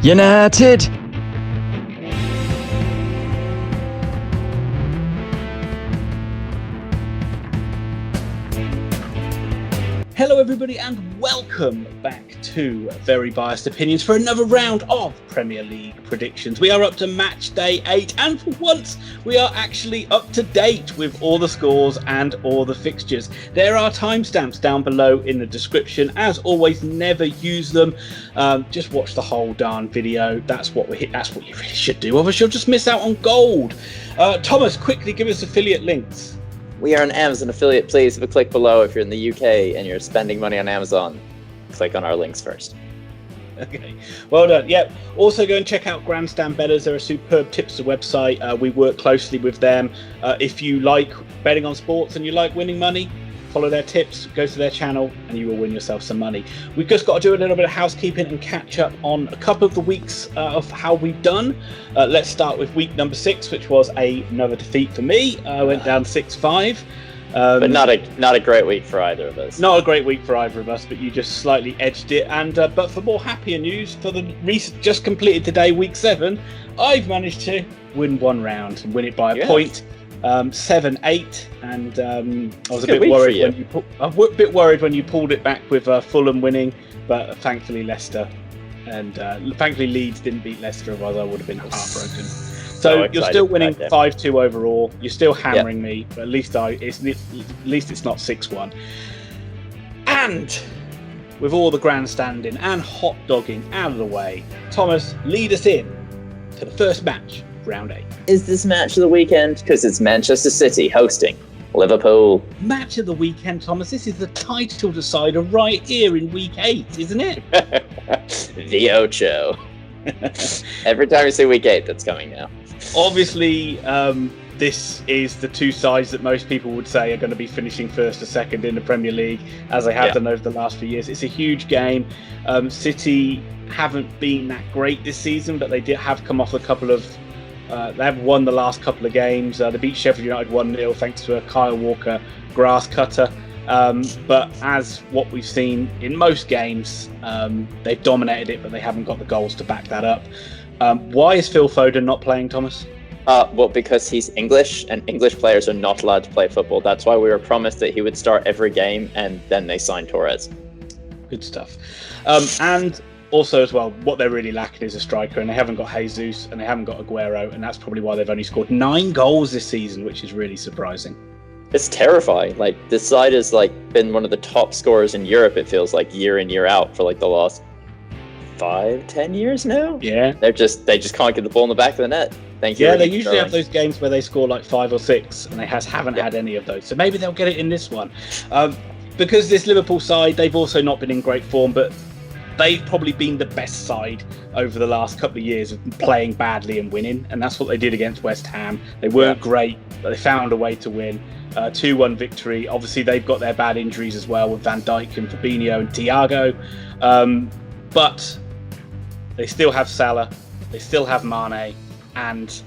United! Hello everybody and welcome back to Very Biased Opinions for another round of Premier League predictions. We are up to match day 8 and for once we are actually up to date with all the scores and all the fixtures. There are timestamps down below in the description. As always, never use them. Just watch the whole darn video. That's what you really should do, otherwise you'll just miss out on gold. Thomas, quickly give us affiliate links. We are an Amazon affiliate. Please have a click below if you're in the UK and you're spending money on Amazon. Click on our links first. Okay, well done. Yep. Also go and check out Grandstand Betters. They're a superb tipster website. We work closely with them. If you like betting on sports and you like winning money, follow their tips, go to their channel and you will win yourself some money. We've just got to do a little bit of housekeeping and catch up on a couple of the weeks of how we've done. Let's start with week number 6, which was another defeat for me. I went down 6-5. But not a great week for either of us. Not a great week for either of us, but you just slightly edged it. And but for more happier news, for the just completed today, week 7, I've managed to win one round and win it by a point. 7-8, and I was a bit worried when you pulled it back with Fulham winning, but thankfully Leicester and thankfully Leeds didn't beat Leicester, otherwise I would have been heartbroken. So you're still winning 5-2 overall. You're still hammering me, but at least it's not 6-1. And with all the grandstanding and hot dogging out of the way, Thomas, lead us in to the first match. Round 8. Is this match of the weekend? Because it's Manchester City hosting Liverpool. Match of the weekend, Thomas. This is the title decider right here in week 8, isn't it? The Ocho. Every time you say week 8, that's coming now. Obviously, this is the two sides that most people would say are going to be finishing first or second in the Premier League, as they have done over the last few years. It's a huge game. City haven't been that great this season, but they did have come off a couple of they have won the last couple of games. They beat Sheffield United 1-0 thanks to a Kyle Walker grass cutter. But as what we've seen in most games, they've dominated it, but they haven't got the goals to back that up. Why is Phil Foden not playing, Thomas? Well, because he's English, and English players are not allowed to play football. That's why we were promised that he would start every game, and then they signed Torres. Good stuff. And also, as well, what they're really lacking is a striker, and they haven't got Jesus and they haven't got Aguero, and that's probably why they've only scored 9 goals this season, which is really surprising. It's terrifying. Like, this side has been one of the top scorers in Europe, it feels like, year in, year out for the last 5-10 years now. Yeah. They just can't get the ball in the back of the net. Thank you. Yeah, they usually have those games where they score 5 or 6, and they haven't had any of those. So maybe they'll get it in this one. Because this Liverpool side, they've also not been in great form, but they've probably been the best side over the last couple of years of playing badly and winning, and that's what they did against West Ham. They weren't great, but they found a way to win. 2-1 victory. Obviously, they've got their bad injuries as well with Van Dijk and Fabinho and Thiago, but they still have Salah, they still have Mane, and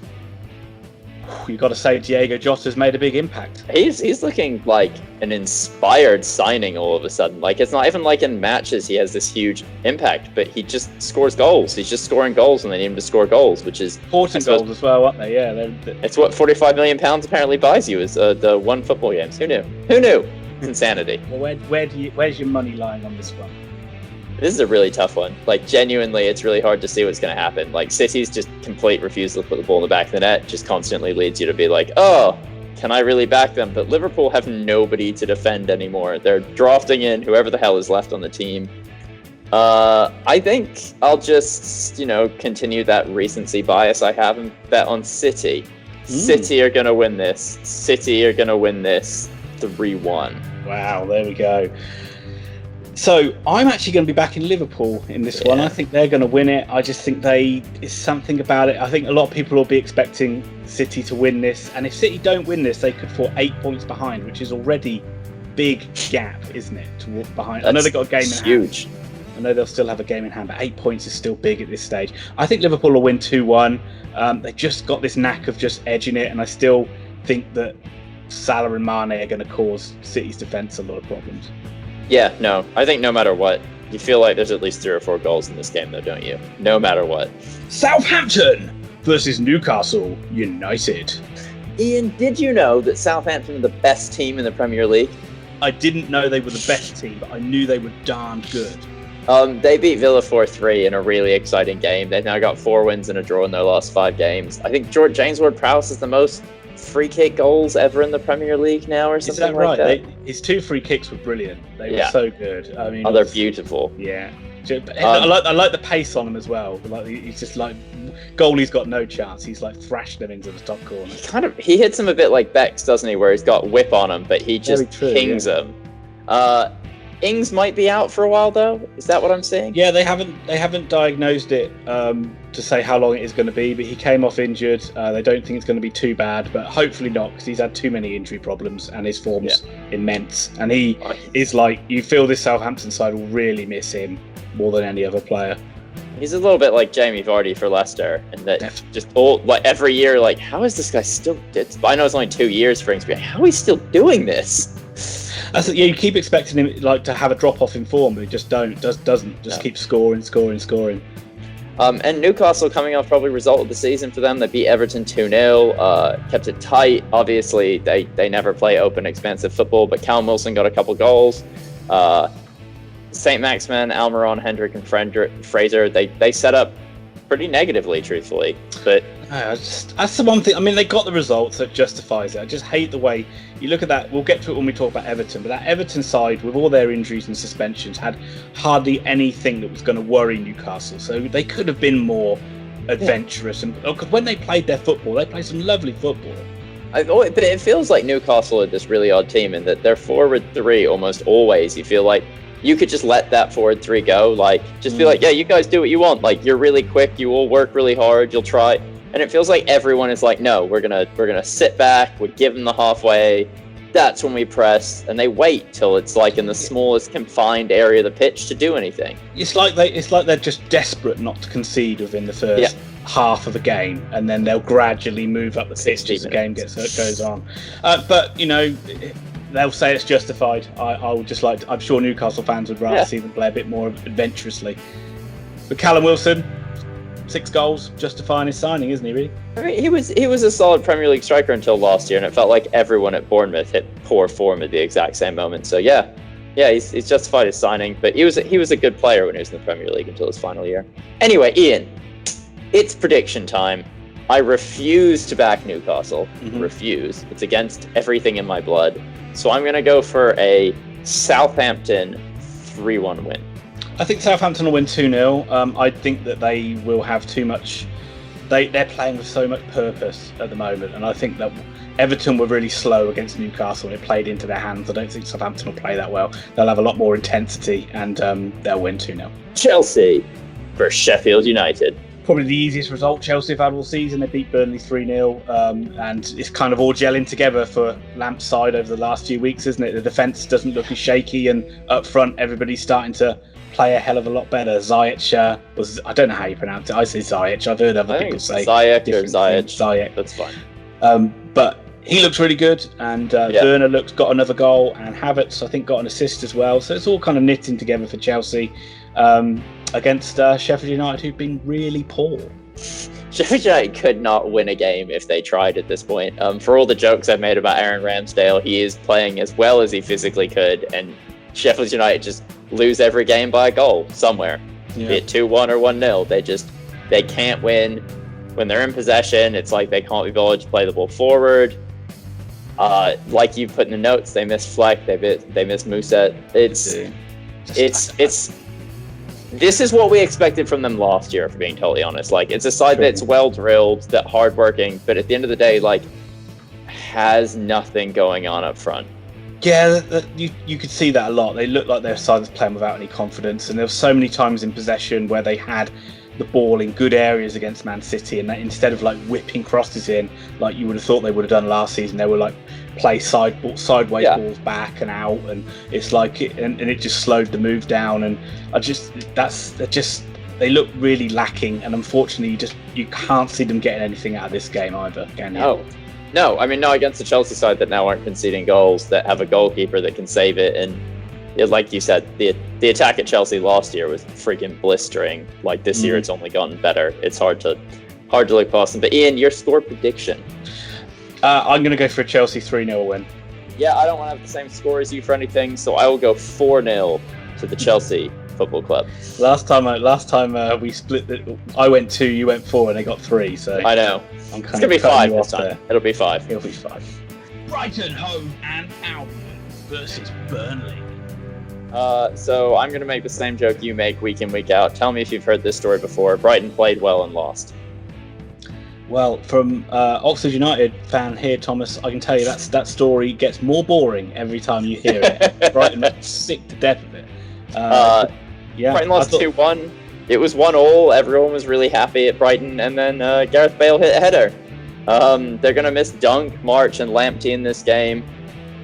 you've got to say Diego Jota's made a big impact. He's looking like an inspired signing all of a sudden. It's not even in matches he has this huge impact, but he just scores goals. He's just scoring goals when they need him to score goals, which is important goals as well, aren't they? Yeah, it's what £45 million apparently buys you is the one football games. Who knew? It's insanity. Well, where's your money lying on this one? This is a really tough one. Genuinely, it's really hard to see what's going to happen. City's just complete refusal to put the ball in the back of the net just constantly leads you to be oh, can I really back them? But Liverpool have nobody to defend anymore. They're drafting in whoever the hell is left on the team. I think I'll just, continue that recency bias I have and bet on City. City are going to win this. City are going to win this 3-1. Wow, there we go. So I'm actually going to be backing Liverpool in this one. I think they're going to win it. I just think it's something about it. I think a lot of people will be expecting City to win this. And if City don't win this, they could fall 8 points behind, which is already big gap, isn't it, to walk behind? I know they've got a game in hand. Huge. I know they'll still have a game in hand, but 8 points is still big at this stage. I think Liverpool will win 2-1. They just got this knack of just edging it. And I still think that Salah and Mane are going to cause City's defence a lot of problems. Yeah, no, I think no matter what, You feel like there's at least 3 or 4 goals in this game, though, don't you? No matter what. Southampton versus Newcastle United. Ian, did you know that Southampton are the best team in the Premier League? I didn't know they were the best team, but I knew they were darn good. They beat Villa 4-3 in a really exciting game. They've now got 4 wins and a draw in their last 5 games. I think James Ward-Prowse is the most free kick goals ever in the Premier League now, or something like that. His 2 free kicks were brilliant. They were so good. I mean, they're beautiful. Yeah. I like the pace on him as well. Like, he's just like, goalie's got no chance. He's like thrashed them into the top corner. He hits him a bit like Bex, doesn't he? Where he's got whip on him, but he just pings him. Ings might be out for a while, though. Is that what I'm saying? Yeah, they haven't diagnosed it to say how long it is going to be, but he came off injured. They don't think it's going to be too bad, but hopefully not, because he's had too many injury problems and his form's immense. And he is like, you feel this Southampton side will really miss him more than any other player. He's a little bit like Jamie Vardy for Leicester, and that just every year, like, how is this guy still? I know it's only 2 years for him to be. How is he still doing this? You keep expecting him like to have a drop off in form, but he just doesn't. Just keep scoring. And Newcastle coming off probably result of the season for them. They beat Everton 2-0, kept it tight. Obviously, they never play open, expensive football, but Callum Wilson got a couple goals. St. Maximin, Almiron, Hendrick, and Fraser, they set up pretty negatively, truthfully. But that's the one thing. I mean, they got the results that justifies it. I just hate the way you look at that. We'll get to it when we talk about Everton, but that Everton side, with all their injuries and suspensions, had hardly anything that was going to worry Newcastle. So they could have been more adventurous. And because when they played their football, they played some lovely football. But it feels like Newcastle are this really odd team in that their forward 3 almost always, you feel like you could just let that forward 3 go. Like, just be like, yeah, you guys do what you want. Like, you're really quick. You all work really hard. You'll try. And it feels like everyone is like, no, we're gonna sit back. We give them the halfway. That's when we press, and they wait till it's like in the smallest confined area of the pitch to do anything. It's like they're just desperate not to concede within the first half of the game, and then they'll gradually move up the pitch as the game goes on. But you know, they'll say it's justified. I'm sure Newcastle fans would rather see them play a bit more adventurously. But Callum Wilson, 6 goals, justifying his signing, isn't he, really? I mean, he was a solid Premier League striker until last year, and it felt like everyone at Bournemouth hit poor form at the exact same moment. So yeah, he's justified his signing, but he was a good player when he was in the Premier League until his final year. Anyway, Ian, it's prediction time. I refuse to back Newcastle. Refuse. It's against everything in my blood. So I'm going to go for a Southampton 3-1 win. I think Southampton will win 2-0. I think that they will have too much. They're playing with so much purpose at the moment, and I think that Everton were really slow against Newcastle, and it played into their hands. I don't think Southampton will play that well. They'll have a lot more intensity, and they'll win 2-0. Chelsea versus Sheffield United. Probably the easiest result Chelsea have had all season. They beat Burnley 3-0, and it's kind of all gelling together for Lamp's side over the last few weeks, isn't it? The defence doesn't look as shaky, and up front, everybody's starting to play a hell of a lot better. Ziyech I don't know how you pronounce it. I say Ziyech. I've heard other people say Ziyech or Ziyech. Ziyech. That's fine. But he looks really good, and Werner got another goal, and Havertz, I think, got an assist as well. So it's all kind of knitting together for Chelsea against Sheffield United, who've been really poor. Sheffield United could not win a game if they tried at this point. For all the jokes I've made about Aaron Ramsdale, he is playing as well as he physically could, and Sheffield United just lose every game by a goal somewhere. Be it 2-1 or 1-0. They can't win. When they're in possession, it's like they can't be bothered to play the ball forward. Like you put in the notes, they miss Fleck, they miss Muset. This is what we expected from them last year, for being totally honest. Like, it's a side that's well drilled, that hardworking, but at the end of the day, like, has nothing going on up front. Yeah, you could see that a lot. They look like their side was playing without any confidence, and there were so many times in possession where they had the ball in good areas against Man City, and that instead of like whipping crosses in like you would have thought they would have done last season, they were like play sideways balls back and out, and it's like and it just slowed the move down. And they look really lacking, and unfortunately you can't see them getting anything out of this game either, can you? No, I mean, no, against the Chelsea side that now aren't conceding goals, that have a goalkeeper that can save it, and like you said, the attack at Chelsea last year was freaking blistering. Like this year, it's only gotten better. It's hard to look past them. But Ian, your score prediction? I'm going to go for a Chelsea 3-0 win. Yeah, I don't want to have the same score as you for anything, so I will go 4-0 to the Chelsea Football Club. Last time we split I went 2, you went 4, and they got 3. So I know. It's going to be 5 this time. There. It'll be 5. It'll be 5. Brighton, Hove and Albion versus Burnley. So I'm going to make the same joke you make week in, week out. Tell me if you've heard this story before. Brighton played well and lost. Well, from Oxford United fan here, Thomas, I can tell you that story gets more boring every time you hear it. Brighton are sick to death of it. Brighton lost 2-1. It was 1-1. Everyone was really happy at Brighton, and then Gareth Bale hit a header. They're going to miss Dunk, March, and Lamptey in this game.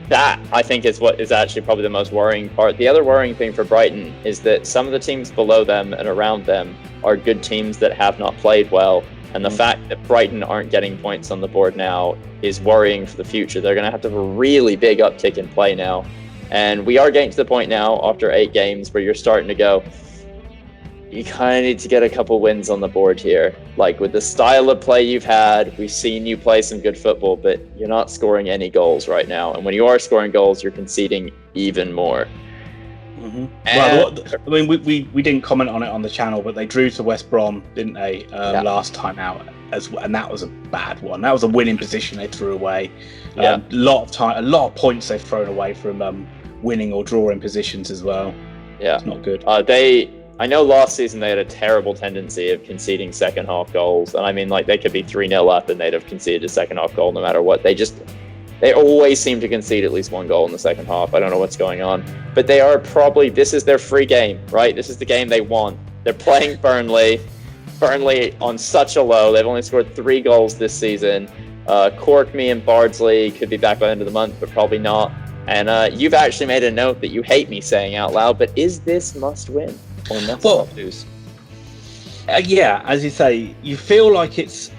That, I think, is what is actually probably the most worrying part. The other worrying thing for Brighton is that some of the teams below them and around them are good teams that have not played well. And the fact that Brighton aren't getting points on the board now is worrying for the future. They're going to have to have a really big uptick in play now. And we are getting to the point now, after 8 games, where you're starting to go, you kind of need to get a couple wins on the board here. Like, with the style of play you've had, we've seen you play some good football, but you're not scoring any goals right now. And when you are scoring goals, you're conceding even more. Well, I mean, we didn't comment on it on the channel, but they drew to West Brom, didn't they, last time out, and that was a bad one. That was a winning position they threw away. A lot of points they've thrown away from winning or drawing positions as well. Yeah, it's not good. I know last season they had a terrible tendency of conceding second half goals, and I mean, like, they could be 3-0 up and they'd have conceded a second half goal no matter what. They always seem to concede at least one goal in the second half. I don't know what's going on. But they are probably, this is their free game, right? This is the game they want. They're playing Burnley. Burnley on such a low. They've only scored 3 goals this season. Corkme and Bardsley could be back by the end of the month, but probably not. And you've actually made a note that you hate me saying out loud, but is this must win or must not lose? Yeah, as you say, you feel like it's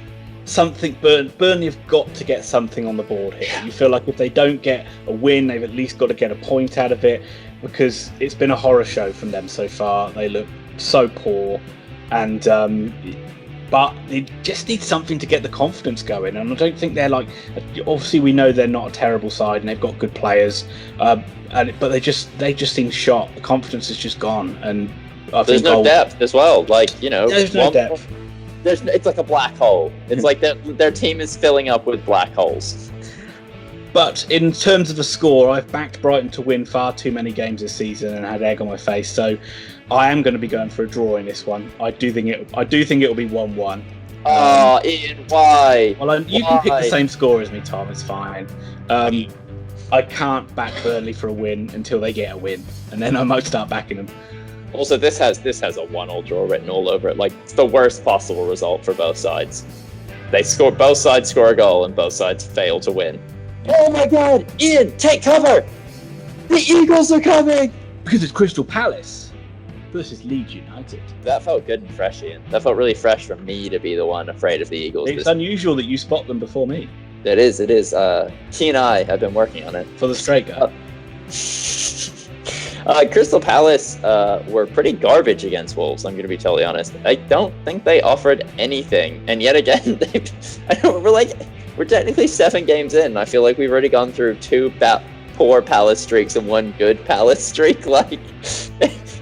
something. Burnley have got to get something on the board here. You feel like if they don't get a win, they've at least got to get a point out of it, because it's been a horror show from them so far. They look so poor, and but they just need something to get the confidence going. And I don't think they're like, obviously we know they're not a terrible side and they've got good players, but they just seem shot. The confidence is just gone, and there's no depth as well. Like, you know, there's no depth. It's like a black hole. It's like their team is filling up with black holes. But in terms of the score, I've backed Brighton to win far too many games this season and had egg on my face. So I am going to be going for a draw in this one. I do think it will be 1-1. Ian, why? Well, you can pick the same score as me, Tom. It's fine. I can't back Burnley for a win until they get a win, and then I might start backing them. Also, this has a 1-1 draw written all over it. Like, it's the worst possible result for both sides. Both sides score a goal and both sides fail to win. Oh my God, Ian, take cover! The Eagles are coming! Because it's Crystal Palace versus Leeds United. That felt good and fresh, Ian. That felt really fresh for me to be the one afraid of the Eagles. It's unusual that you spot them before me. It is. Key and I have been working on it. For the straight guy. Crystal Palace were pretty garbage against Wolves, I'm going to be totally honest. I don't think they offered anything. And yet again, we're technically 7 games in. I feel like we've already gone through 2 poor Palace streaks and 1 good Palace streak. Like,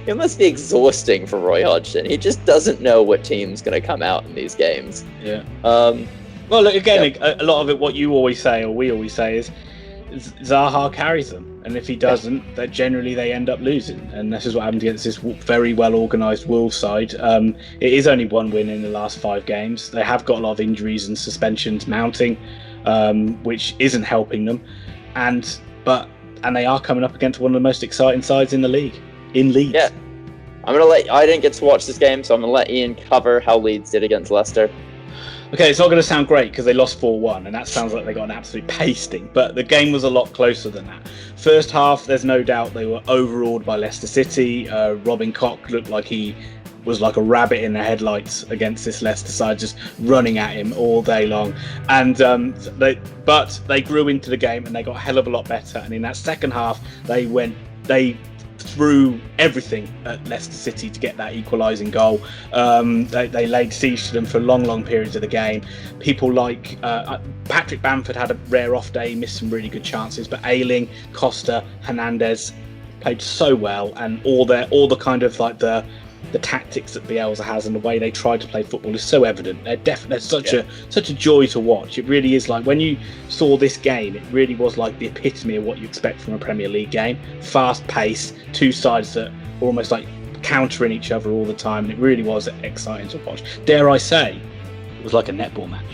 it must be exhausting for Roy Hodgson. He just doesn't know what team's going to come out in these games. Yeah. Well, look, again, a lot of it, what you always say, or we always say, is Zaha carries them. And if he doesn't, that generally they end up losing. And this is what happened against this very well-organised Wolves side. It is only 1 win in the last 5 games. They have got a lot of injuries and suspensions mounting, which isn't helping them. And they are coming up against one of the most exciting sides in the league, in Leeds. Yeah. I didn't get to watch this game, so I'm going to let Ian cover how Leeds did against Leicester. Okay, it's not going to sound great because they lost 4-1, and that sounds like they got an absolute pasting, but the game was a lot closer than that. First half, there's no doubt they were overawed by Leicester City. Robin Koch looked like he was like a rabbit in the headlights against this Leicester side, just running at him all day long. And they grew into the game and they got a hell of a lot better. And in that second half, they threw everything at Leicester City to get that equalising goal. They laid siege to them for long periods of the game. People like Patrick Bamford had a rare off day, missed some really good chances, but Ayling, Costa, Hernandez played so well, and all the kind of like the tactics that Bielsa has and the way they try to play football is so evident. They're such a joy to watch. It really is. Like when you saw this game, it really was like the epitome of what you expect from a Premier League game. Fast paced, two sides that are almost like countering each other all the time, and it really was exciting to watch. Dare I say, it was like a netball match.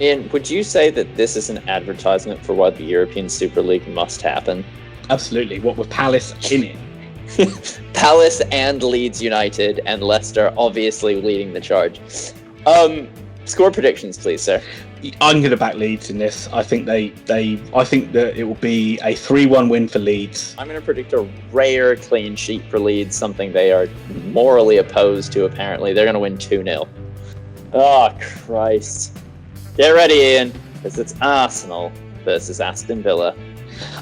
Ian, would you say that this is an advertisement for why the European Super League must happen? Absolutely. What with Palace in it. Palace and Leeds United and Leicester obviously leading the charge. Score predictions, please, sir. I'm going to back Leeds in this. I think I think that it will be a 3-1 win for Leeds. I'm going to predict a rare clean sheet for Leeds, something they are morally opposed to, apparently. They're going to win 2-0. Oh, Christ. Get ready, Ian, because it's Arsenal versus Aston Villa.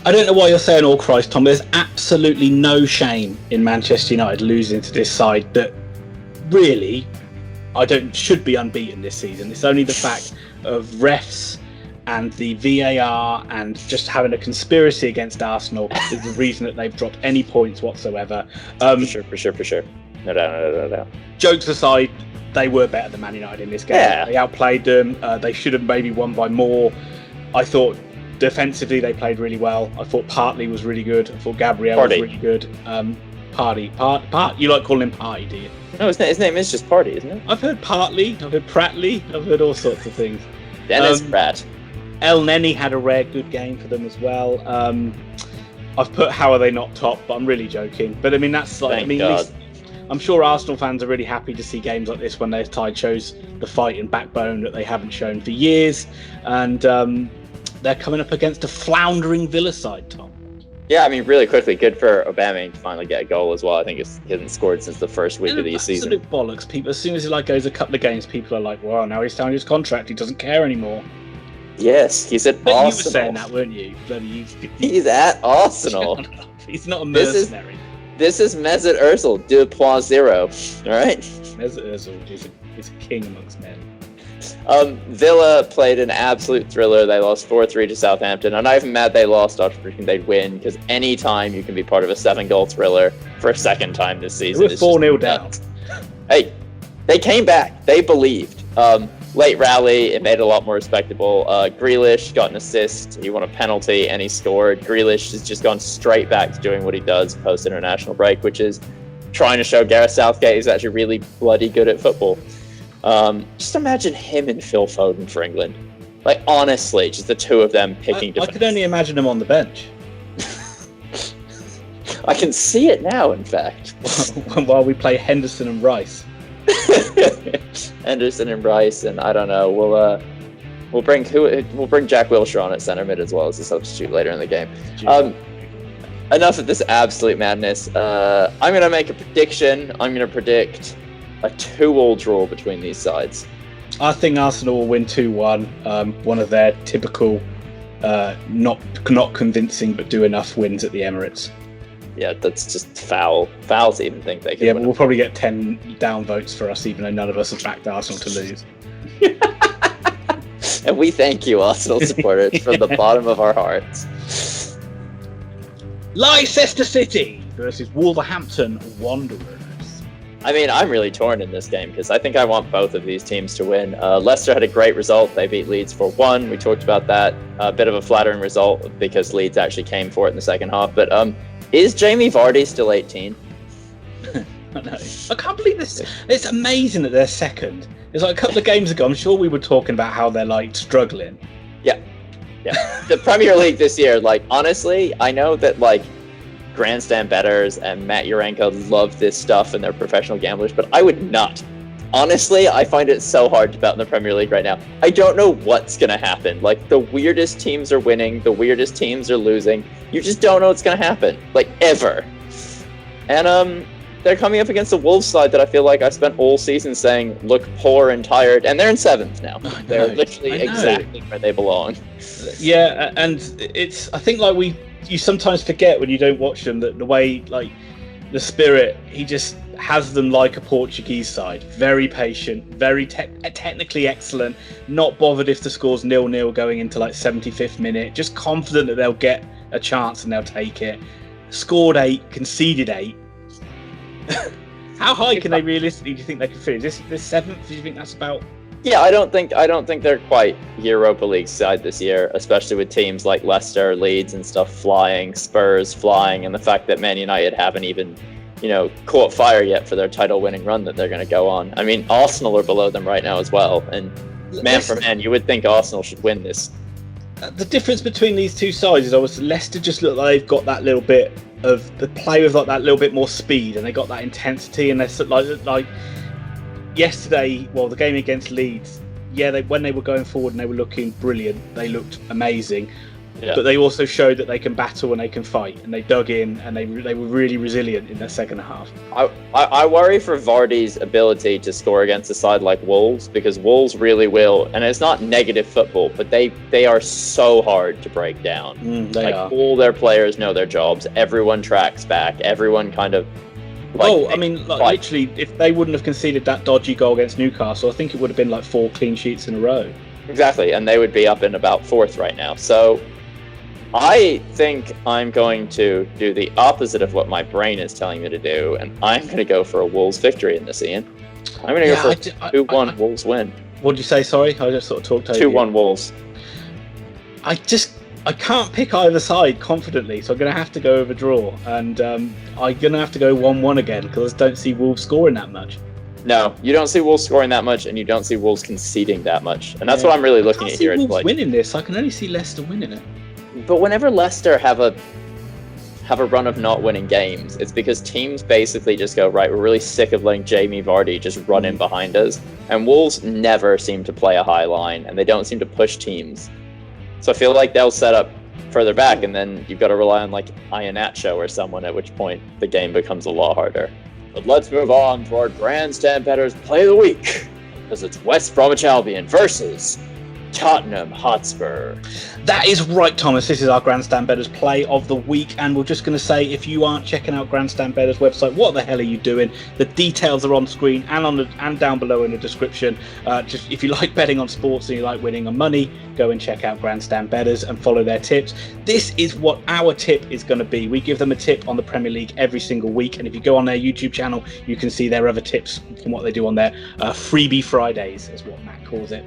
I don't know why you're saying all Christ, Tom. There's absolutely no shame in Manchester United losing to this side that really should be unbeaten this season. It's only the fact of refs and the VAR and just having a conspiracy against Arsenal is the reason that they've dropped any points whatsoever. For sure. No doubt. Jokes aside, they were better than Man United in this game. Yeah. They outplayed them. They should have maybe won by more. I thought defensively they played really well. I thought Partey was really good. I thought Gabriel was really good. Partey. You like calling him Partey, do you? No, his name is just Partey, isn't it? I've heard Partey. I've heard Pratley. I've heard all sorts of things. Dennis Pratt. El Neni had a rare good game for them as well. I've put how are they not top, but I'm really joking. But I mean that's like Thank God. I'm sure Arsenal fans are really happy to see games like this when their side shows the fight and backbone that they haven't shown for years, and they're coming up against a floundering Villa side, Tom. Yeah, I mean, really quickly, good for Aubameyang to finally get a goal as well. I think he hasn't scored since the first week of the season. Absolute bollocks. People, as soon as he goes a couple of games, people are like, "Well, now he's signed his contract. He doesn't care anymore." Yes, he's at Arsenal. You were saying that, weren't you? He's at Arsenal. He's not a mercenary. This is Mesut Ozil 2.0. All right. Mesut Ozil is a king amongst men. Villa played an absolute thriller. They lost 4-3 to Southampton. I'm not even mad they lost after thinking they'd win, because any time you can be part of a 7-goal thriller for a second time this season. They were 4-0 down. Hey, they came back. They believed. Late rally, it made it a lot more respectable. Grealish got an assist. He won a penalty and he scored. Grealish has just gone straight back to doing what he does post-international break, which is trying to show Gareth Southgate he's actually really bloody good at football. Just imagine him and Phil Foden for England. Like, honestly, just the two of them picking defense. I could only imagine them on the bench. I can see it now, in fact. While we play Henderson and Rice. Henderson and Rice, and I don't know. We'll bring Jack Wilshere on at centre mid as well as a substitute later in the game. Enough of this absolute madness. I'm going to make a prediction. I'm going to predict a 2-2 draw between these sides. I think Arsenal will win 2-1. One of their typical, not convincing but do enough wins at the Emirates. Yeah, that's just foul to even think they can win. But we'll probably get 10 down votes for us, even though none of us have backed Arsenal to lose. And we thank you, Arsenal supporters, from the bottom of our hearts. Leicester City versus Wolverhampton Wanderers. I mean, I'm really torn in this game because I think I want both of these teams to win. Leicester had a great result. They beat Leeds 4-1. We talked about that. A bit of a flattering result because Leeds actually came for it in the second half. But is Jamie Vardy still 18? I know. I can't believe this. It's amazing that they're second. It's like a couple of games ago, I'm sure we were talking about how they're like struggling. Yeah. The Premier League this year, like, honestly, I know that like grandstand bettors and Matt Urenka love this stuff and they're professional gamblers, but I would not. Honestly, I find it so hard to bet in the Premier League right now. I don't know what's going to happen. Like, the weirdest teams are winning, the weirdest teams are losing. You just don't know what's going to happen, like, ever. And they're coming up against a Wolves side that I feel like I spent all season saying look poor and tired, and they're in 7th now. They're literally exactly where they belong. Yeah, and it's, I think like you sometimes forget when you don't watch them that the way like the spirit. He just has them like a Portuguese side. Very patient, very technically excellent. Not bothered if the score's 0-0 going into like 75th minute. Just confident that they'll get a chance and they'll take it. Scored 8, conceded 8. How high can they realistically do you think they can finish? This 7th? Do you think that's about? Yeah, I don't think they're quite Europa League side this year, especially with teams like Leicester, Leeds, and stuff flying, Spurs flying, and the fact that Man United haven't even, caught fire yet for their title-winning run that they're going to go on. I mean, Arsenal are below them right now as well, and man for man, you would think Arsenal should win this. The difference between these two sides is obviously Leicester just look like they've got that little bit of the play with like that little bit more speed, and they got that intensity, and they're like yesterday, the game against Leeds, when they were going forward and they were looking brilliant, they looked amazing. Yeah. But they also showed that they can battle and they can fight, and they dug in, and they were really resilient in their second half. I worry for Vardy's ability to score against a side like Wolves, because Wolves really will, and it's not negative football, but they are so hard to break down. They are. All their players know their jobs. Everyone tracks back. Everyone kind of. Literally, if they wouldn't have conceded that dodgy goal against Newcastle, I think it would have been like 4 clean sheets in a row. Exactly, and they would be up in about 4th right now. So I think I'm going to do the opposite of what my brain is telling me to do, and I'm going to go for a Wolves victory in this, Ian. I'm going to go for a 2-1 Wolves win. What did you say? Sorry, I just sort of talked over 2-1 Wolves. I can't pick either side confidently, so I'm going to have to go over draw, and I'm going to have to go 1-1 again because I don't see Wolves scoring that much. No, you don't see Wolves scoring that much, and you don't see Wolves conceding that much, and that's what I'm really looking at here. I can't see Wolves winning this. I can only see Leicester winning it. But whenever Leicester have a run of not winning games, it's because teams basically just go, right, we're really sick of letting Jamie Vardy just run in behind us, and Wolves never seem to play a high line, and they don't seem to push teams. So I feel like they'll set up further back, and then you've got to rely on like Iheanacho or someone, at which point the game becomes a lot harder. But let's move on to our Grandstand Betters Play of the Week, because it's West Bromwich Albion versus Tottenham Hotspur. That is right, Thomas. This is our Grandstand Betters Play of the Week, and we're just going to say, if you aren't checking out Grandstand Betters website, what the hell are you doing? The details are on screen and down below in the description. Just if you like betting on sports and you like winning on money, go and check out Grandstand Betters and follow their tips. This is what our tip is going to be. We give them a tip on the Premier League every single week, and if you go on their YouTube channel, you can see their other tips from what they do on their Freebie Fridays, is what Matt calls it.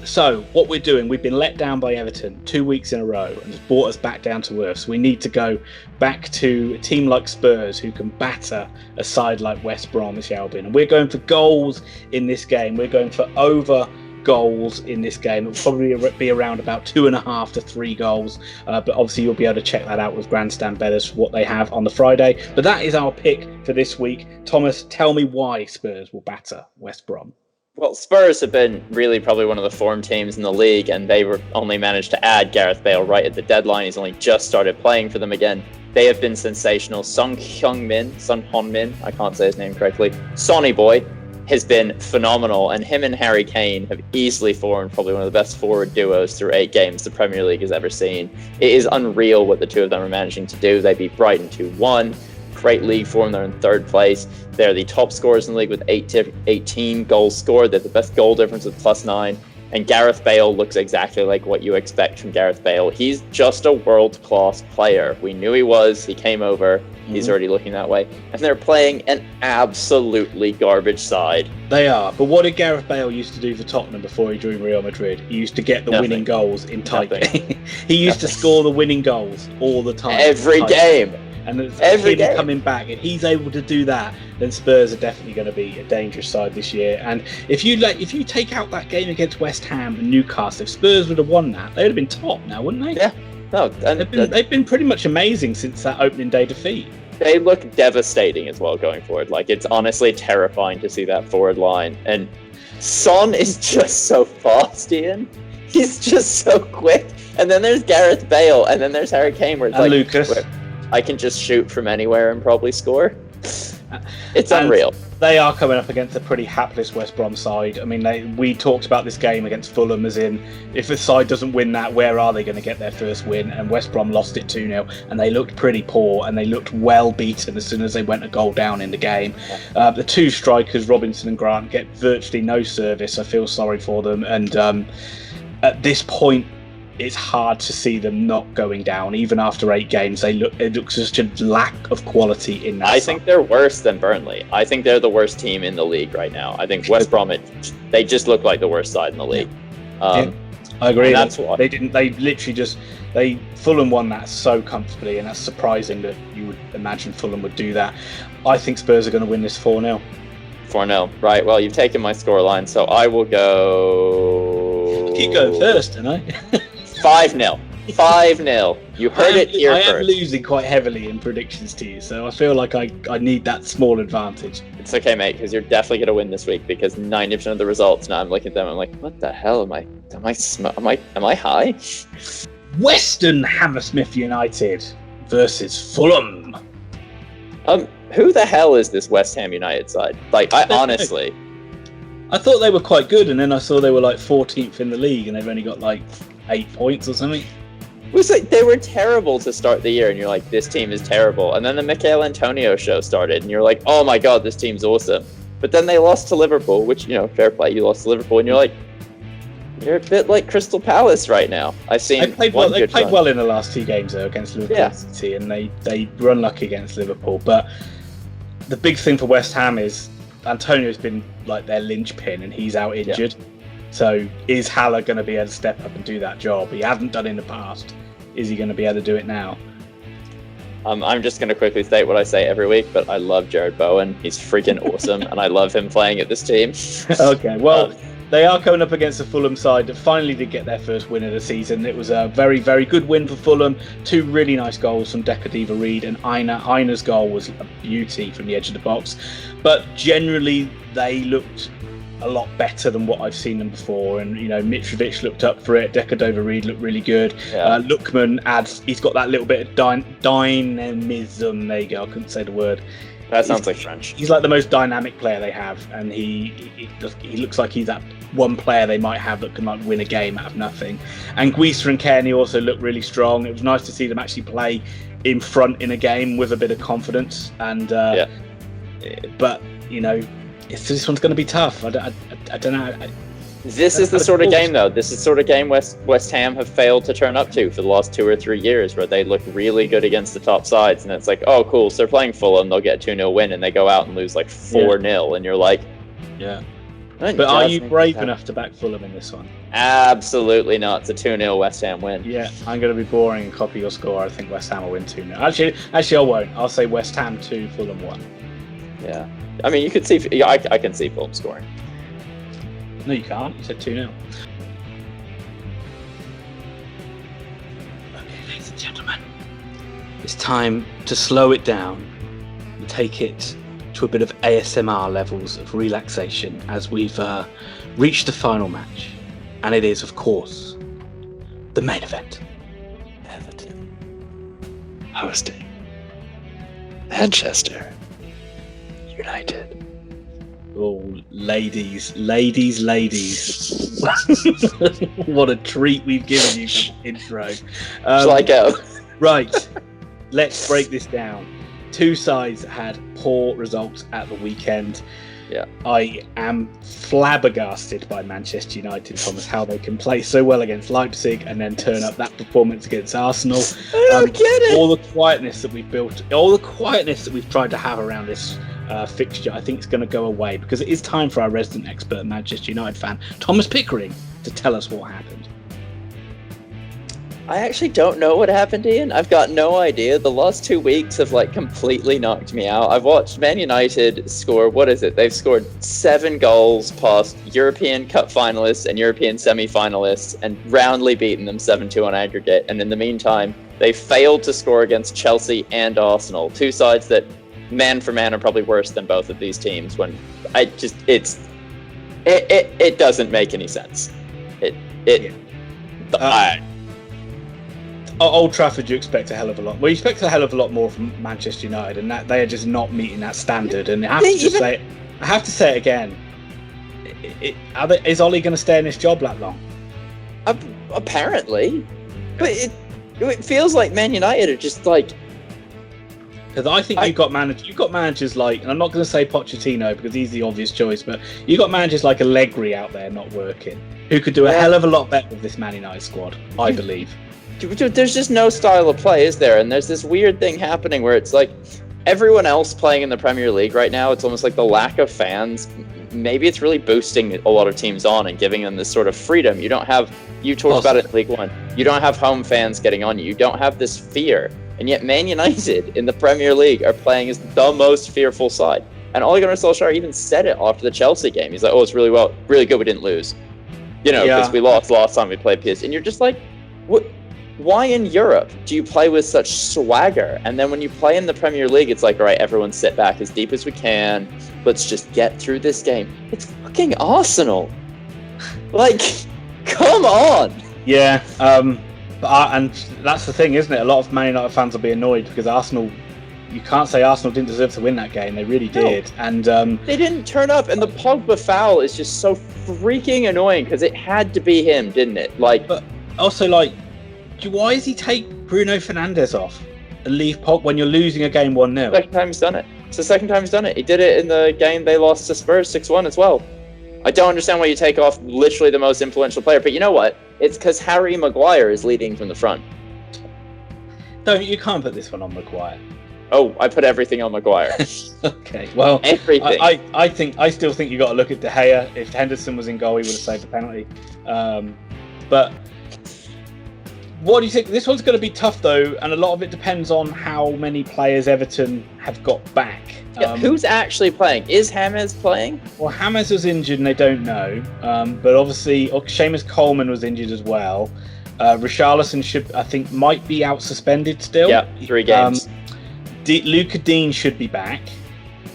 So what we're doing, we've been let down by Everton 2 weeks in a row, and it's brought us back down to earth. So we need to go back to a team like Spurs, who can batter a side like West Bromwich Albion. And we're going for goals in this game. We're going for over goals in this game. It'll probably be around about 2.5 to 3 goals. But obviously you'll be able to check that out with Grandstand Betters for what they have on the Friday. But that is our pick for this week. Thomas, tell me why Spurs will batter West Brom. Well, Spurs have been really probably one of the form teams in the league, and they were only managed to add Gareth Bale right at the deadline. He's only just started playing for them again. They have been sensational. Son Heung-min, I can't say his name correctly, Sonny Boy, has been phenomenal, and him and Harry Kane have easily formed probably one of the best forward duos through 8 games the Premier League has ever seen. It is unreal what the two of them are managing to do. They beat Brighton 2-1. Great league form. They're in 3rd place. They're the top scorers in the league with 18 goals scored. They're the best goal difference with +9. And Gareth Bale looks exactly like what you expect from Gareth Bale. He's just a world-class player. We knew he was. He came over. He's already looking that way. And they're playing an absolutely garbage side. They are. But what did Gareth Bale used to do for Tottenham before he joined Real Madrid? He used to get the winning goals in tight games. He used to score the winning goals all the time. Every game. And every game coming back, and he's able to do that, then Spurs are definitely going to be a dangerous side this year. And if you take out that game against West Ham and Newcastle, if Spurs would have won that, they would have been top now, wouldn't they? Yeah. No, they've been pretty much amazing since that opening day defeat. They look devastating as well going forward. Like, it's honestly terrifying to see that forward line. And Son is just so fast, Ian. He's just so quick. And then there's Gareth Bale, and then there's Harry Kane, where it's and Lucas. I can just shoot from anywhere and probably score. It's unreal. They are coming up against a pretty hapless West Brom side. I mean, we talked about this game against Fulham as in, if the side doesn't win that, where are they going to get their first win? And West Brom lost it 2-0, and they looked pretty poor, and they looked well beaten as soon as they went a goal down in the game. The two strikers, Robinson and Grant, get virtually no service. I feel sorry for them, and at this point, it's hard to see them not going down. Even after 8 games, it looks just a lack of quality in that. I think they're worse than Burnley. I think they're the worst team in the league right now. I think West Bromwich, they just look like the worst side in the league. I agree. That's why Fulham won that so comfortably, and that's surprising that you would imagine Fulham would do that. I think Spurs are going to win this 4-0. 4-0. Right. Well, you've taken my scoreline, so I will go. Keep going first, don't I? 5-0. 5-0. You heard it here first. I am losing quite heavily in predictions to you, so I feel like I need that small advantage. It's okay, mate, because you're definitely going to win this week, because 90% of the results, now I'm looking at them, I'm like, what the hell am I high? Western Hammersmith United versus Fulham. Who the hell is this West Ham United side? Like, I honestly... I thought they were quite good, and then I saw they were like 14th in the league, and they've only got like 8 points or something. It was like they were terrible to start the year, and you're like, this team is terrible. And then the Michael Antonio show started, and you're like, oh my god, this team's awesome. But then they lost to Liverpool, which, fair play, you lost to Liverpool, and you're like, you're a bit like Crystal Palace right now. I've seen they played well in the last 2 games though against Liverpool City, and they were unlucky against Liverpool. But the big thing for West Ham is Antonio's been like their linchpin, and he's out injured. Yeah. So is Haller going to be able to step up and do that job? He hasn't done in the past. Is he going to be able to do it now? I'm just going to quickly state what I say every week, but I love Jared Bowen. He's freaking awesome, and I love him playing at this team. Okay, well, they are coming up against a Fulham side that finally did get their first win of the season. It was a very, very good win for Fulham. 2 really nice goals from Decadiva-Reid and Aina. Aina's goal was a beauty from the edge of the box. But generally, they looked a lot better than what I've seen them before, and Mitrovic looked up for it. Decadova-Reid looked really good. Lookman he's got that little bit of dynamism. There you go, I couldn't say the word. That sounds like French. He's like the most dynamic player they have, and he looks like he's that one player they might have that can like win a game out of nothing. And Guisa and Kearney also looked really strong. It was nice to see them actually play in front in a game with a bit of confidence. And but this one's going to be tough. I don't know. This is the sort of game, though. This is the sort of game West Ham have failed to turn up to for the last 2 or 3 years, where they look really good against the top sides, and it's like, oh, cool. So they're playing Fulham, they'll get a 2-0 win, and they go out and lose like 4-0, and you're like, yeah. But are you brave enough to back Fulham in this one? Absolutely not. It's a 2-0 West Ham win. Yeah, I'm going to be boring and copy your score. I think West Ham will win 2-0. Actually, I won't. I'll say West Ham 2, Fulham 1. Yeah. I mean, you could see. I can see Fulham scoring. No, you can't. You said 2-0. Okay, ladies and gentlemen, it's time to slow it down and take it to a bit of ASMR levels of relaxation as we've reached the final match, and it is, of course, the main event. Everton hosting Manchester United. Oh, ladies. What a treat we've given you for the intro. Shall I go? Right, let's break this down. 2 sides had poor results at the weekend. Yeah, I am flabbergasted by Manchester United, Thomas, how they can play so well against Leipzig and then turn up that performance against Arsenal. I don't get it. All the quietness that we've built, all the quietness that we've tried to have around this fixture, I think it's going to go away, because it is time for our resident expert Manchester United fan, Thomas Pickering, to tell us what happened. I actually don't know what happened, Ian. I've got no idea. The last 2 weeks have completely knocked me out. I've watched Man United score, what is it? They've scored 7 goals past European Cup finalists and European semi-finalists and roundly beaten them 7-2 on aggregate. And in the meantime, they failed to score against Chelsea and Arsenal, 2 sides that man for man are probably worse than both of these teams. When it doesn't make any sense. Old Trafford, you expect a hell of a lot. Well, you expect a hell of a lot more from Manchester United, and that they are just not meeting that standard. And I have to say it again. Is Ollie going to stay in this job that long? Apparently, but it feels like Man United are just like. Because I think you've got managers like, and I'm not going to say Pochettino because he's the obvious choice, but you've got managers like Allegri out there not working, who could do a hell of a lot better with this Man United squad, I believe. There's just no style of play, is there? And there's this weird thing happening where it's like everyone else playing in the Premier League right now, it's almost like the lack of fans. Maybe it's really boosting a lot of teams on and giving them this sort of freedom. You talked about it in League One. You don't have home fans getting on you. You don't have this fear. And yet Man United in the Premier League are playing as the most fearful side. And Ole Gunnar Solskjaer even said it after the Chelsea game. He's like, it's really good we didn't lose. Because we lost last time we played PSG. And you're just like, what? Why in Europe do you play with such swagger? And then when you play in the Premier League, it's like, all right, everyone sit back as deep as we can. Let's just get through this game. It's fucking Arsenal. Like, come on. Yeah, and that's the thing, isn't it? A lot of Man United fans will be annoyed because Arsenal, you can't say Arsenal didn't deserve to win that game. They really did. And they didn't turn up. And the Pogba foul is just so freaking annoying because it had to be him, didn't it? But also, why does he take Bruno Fernandes off and leave Pogba when you're losing a game 1-0? Second time he's done it. It's the second time he's done it. He did it in the game they lost to Spurs 6-1 as well. I don't understand why you take off literally the most influential player, but you know what? It's because Harry Maguire is leading from the front. No, you can't put this one on Maguire. Oh, I put everything on Maguire. Okay, well, everything. I still think you got to look at De Gea. If Henderson was in goal, he would have saved the penalty. But what do you think? This one's going to be tough though, and a lot of it depends on how many players Everton have got back. Who's actually playing? Is James playing? Well, James was injured and they don't know. But obviously, Seamus Coleman was injured as well. Richarlison might be out suspended still. Yeah, 3 games. Luca Dean should be back.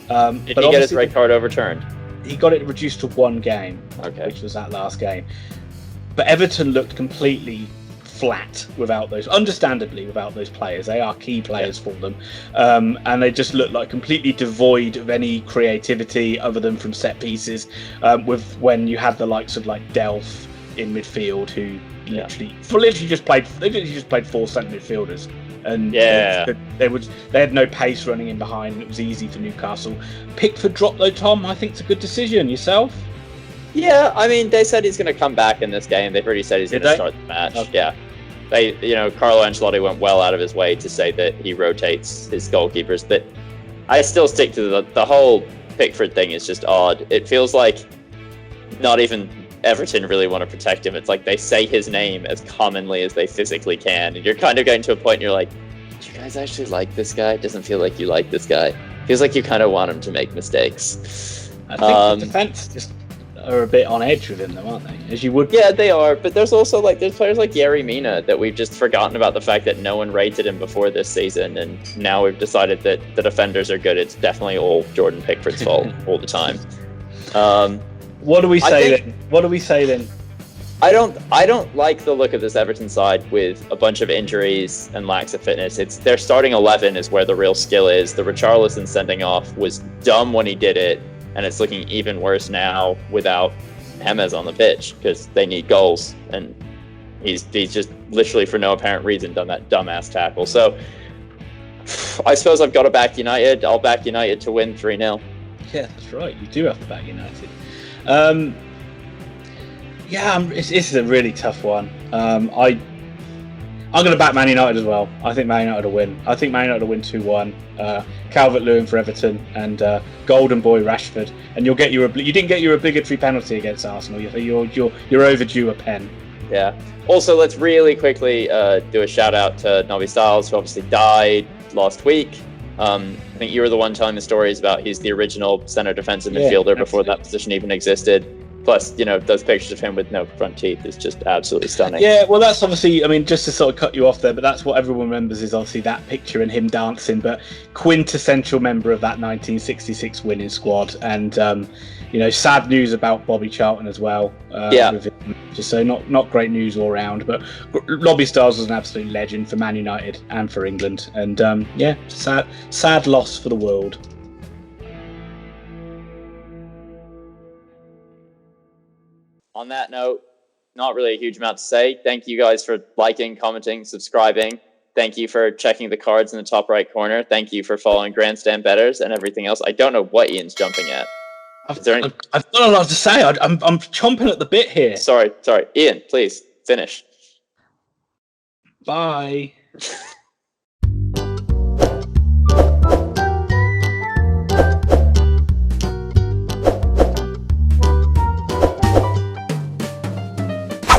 Did he get his red card overturned? He got it reduced to 1 game, which was that last game. But Everton looked completely flat understandably without those players. They are key players for them, and they just look like completely devoid of any creativity other than from set pieces. When you had the likes of Delph in midfield, who literally just played 4 centre midfielders, and they had no pace running in behind. It was easy for Newcastle. Pickford dropped though, Tom. I think it's a good decision. Yourself? Yeah, I mean, they said he's going to come back in this game. They've already said he's going to start the match. Okay. Yeah. Carlo Ancelotti went well out of his way to say that he rotates his goalkeepers, but I still stick to the whole Pickford thing is just odd. It feels like not even Everton really want to protect him. It's like they say his name as commonly as they physically can, and you're kind of getting to a point and you're like, do you guys actually like this guy? It doesn't feel like you like this guy. It feels like you kind of want him to make mistakes. I think the defence just are a bit on edge with him though, aren't they? As you would. Yeah, they are. But there's also there's players like Yerry Mina that we've just forgotten about the fact that no one rated him before this season, and now we've decided that the defenders are good. It's definitely all Jordan Pickford's fault all the time. What do we say then? I don't like the look of this Everton side with a bunch of injuries and lacks of fitness. Their starting 11 is where the real skill is. The Richarlison sending off was dumb when he did it, and it's looking even worse now without James on the pitch because they need goals, and he's just literally for no apparent reason done that dumbass tackle. So I suppose I've got to back United. I'll back United to win 3-0. Yeah, that's right. You do have to back United. This is a really tough one. I'm going to back Man United as well. I think Man United will win. I think Man United will win 2-1. Calvert-Lewin for Everton and Golden Boy Rashford. And you didn't get your obligatory penalty against Arsenal. You're overdue a pen. Yeah. Also, let's really quickly do a shout out to Nobby Stiles, who obviously died last week. I think you were the one telling the stories about he's the original centre defensive midfielder before that position even existed. Plus, those pictures of him with no front teeth is just absolutely stunning. Yeah, well, that's obviously, I mean, just to sort of cut you off there, but that's what everyone remembers is obviously that picture and him dancing, but quintessential member of that 1966 winning squad. And, sad news about Bobby Charlton as well. Just so not great news all round, but Robbie Stiles was an absolute legend for Man United and for England. And, sad loss for the world. On that note, not really a huge amount to say. Thank you guys for liking, commenting, subscribing. Thank you for checking the cards in the top right corner. Thank you for following Grandstand Betters and everything else. I don't know what Ian's jumping at. I've got a lot to say. I'm chomping at the bit here. Sorry. Ian, please, finish. Bye.